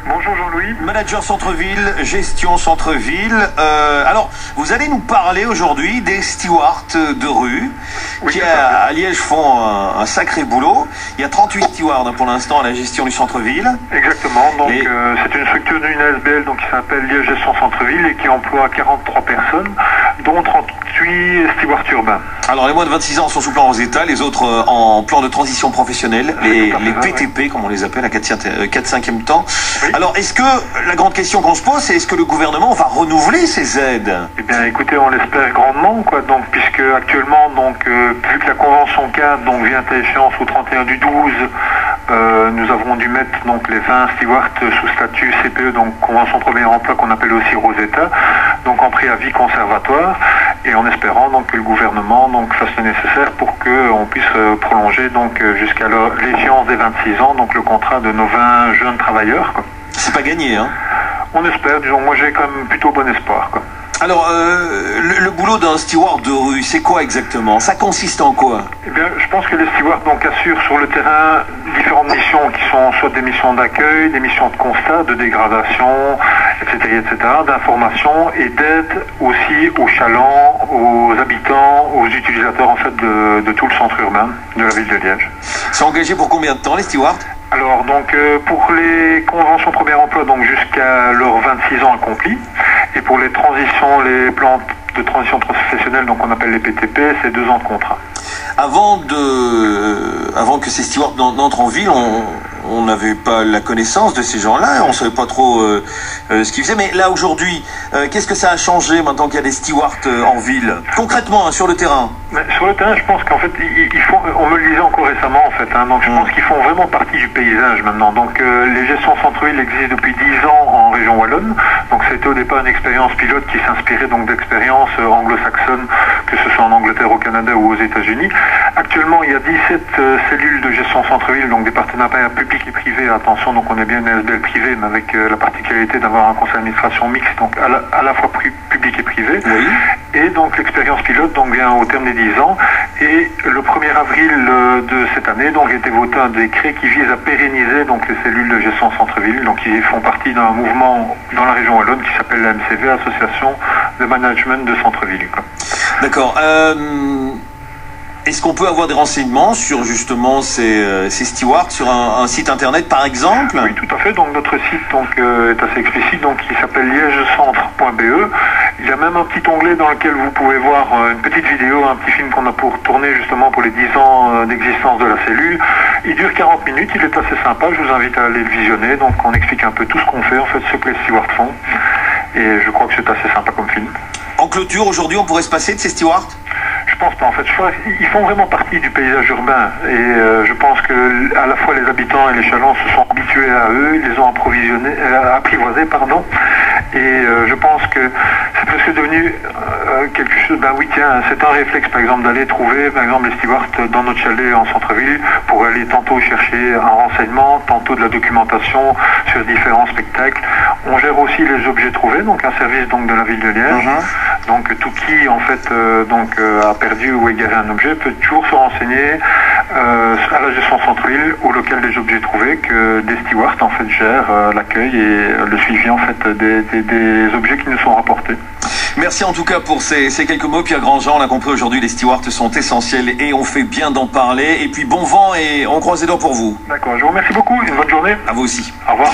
Bonjour Jean-Louis. Manager centre-ville, gestion centre-ville. Alors, vous allez nous parler aujourd'hui des stewards de rue qui à Liège font un sacré boulot. Il y a 38 stewards pour l'instant à la gestion du centre-ville. Exactement, donc c'est une structure d'une ASBL donc, qui s'appelle Liège Gestion Centre-Ville et qui emploie 43 personnes, dont 38 stewards urbains. Alors les moins de 26 ans sont sous plan Rosetta, les autres en plan de transition professionnelle, les PTP comme on les appelle à 4-5e temps. Oui. Alors est-ce que la grande question qu'on se pose, c'est est-ce que le gouvernement va renouveler ces aides? Eh bien écoutez, on l'espère grandement, quoi, donc, puisque actuellement, donc, vu que la convention cadre donc, vient à échéance au 31/12, nous avons dû mettre donc, les 20 stewards sous statut CPE, donc convention premier emploi qu'on appelle aussi Rosetta, donc en préavis conservatoire, et en espérant donc, que le gouvernement donc, fasse le nécessaire pour qu'on puisse prolonger donc, jusqu'à l'échéance des 26 ans donc, le contrat de nos 20 jeunes travailleurs. Quoi. C'est pas gagné, hein? On espère, disons, moi j'ai quand même plutôt bon espoir. Quoi. Alors, le boulot d'un steward de rue, c'est quoi exactement? Ça consiste en quoi? Eh bien, je pense que les stewards donc, assurent sur le terrain différentes missions qui sont soit des missions d'accueil, des missions de constat, de dégradation, etc., d'information et d'aide aussi aux chalands, aux habitants, aux utilisateurs en fait de tout le centre urbain de la ville de Liège. Ils sont engagés pour combien de temps les stewards? Alors donc pour les conventions premier emploi donc jusqu'à leurs 26 ans accomplis et pour les transitions, les plans de transition professionnelle donc on appelle les PTP, c'est 2 ans de contrat. Avant que ces stewards n'entrent en ville, on n'avait pas la connaissance de ces gens-là, on ne savait pas trop ce qu'ils faisaient. Mais là, aujourd'hui, qu'est-ce que ça a changé maintenant qu'il y a des stewards en ville? Concrètement, hein, sur le terrain? Mais sur le terrain, je pense qu'en fait, on me le disait encore récemment, en fait, hein, donc je pense qu'ils font vraiment partie du paysage maintenant. Donc les gestions centre-ville existent depuis 10 ans en région wallonne. Donc c'était au départ une expérience pilote qui s'inspirait donc d'expériences anglo-saxonnes, que ce soit en Angleterre, au Canada ou aux États-Unis. Actuellement, il y a 17 cellules de gestion centre-ville, donc des partenariats publics et privés. Attention, donc on est bien une ASBL privée, mais avec la particularité d'avoir un conseil d'administration mixte, donc à la fois public et privé. Oui. Et donc l'expérience pilote donc vient au terme des 10 ans. Et le 1er avril de cette année, donc a été voté un décret qui vise à pérenniser donc les cellules de gestion centre-ville, donc qui font partie d'un mouvement dans la région wallonne qui s'appelle la MCV, Association de Management de Centre-Ville. D'accord. Est-ce qu'on peut avoir des renseignements sur justement ces stewards sur un site internet par exemple? Oui, tout à fait. Donc notre site donc, est assez explicite, donc il s'appelle liegecentre.be. Il y a même un petit onglet dans lequel vous pouvez voir une petite vidéo, un petit film qu'on a pour tourner justement pour les 10 ans d'existence de la cellule. Il dure 40 minutes, il est assez sympa, je vous invite à aller le visionner. Donc on explique un peu tout ce qu'on fait, en fait ce que les stewards font. Et je crois que c'est assez sympa comme film. En clôture, aujourd'hui, on pourrait se passer de ces stewards? Je pense pas. En fait, ils font vraiment partie du paysage urbain. Et je pense que à la fois les habitants et les chalands se sont habitués à eux, ils les ont apprivoisés, pardon. Et je pense que c'est presque devenu quelque chose. Ben oui, tiens, c'est un réflexe, par exemple, d'aller trouver, par exemple, les stewards dans notre chalet en centre-ville pour aller tantôt chercher un renseignement, tantôt de la documentation sur différents spectacles. On gère aussi les objets trouvés, donc un service donc de la ville de Liège. Donc tout qui en fait a perdu ou égaré un objet peut toujours se renseigner à la gestion centre-ville au local des objets trouvés que des stewards en fait gèrent l'accueil et le suivi en fait des objets qui nous sont rapportés. Merci en tout cas pour ces quelques mots. Pierre Grandjean, on a compris aujourd'hui, les stewards sont essentiels et on fait bien d'en parler. Et puis bon vent et on croise les doigts pour vous. D'accord, je vous remercie beaucoup. Une bonne journée. À vous aussi. Au revoir.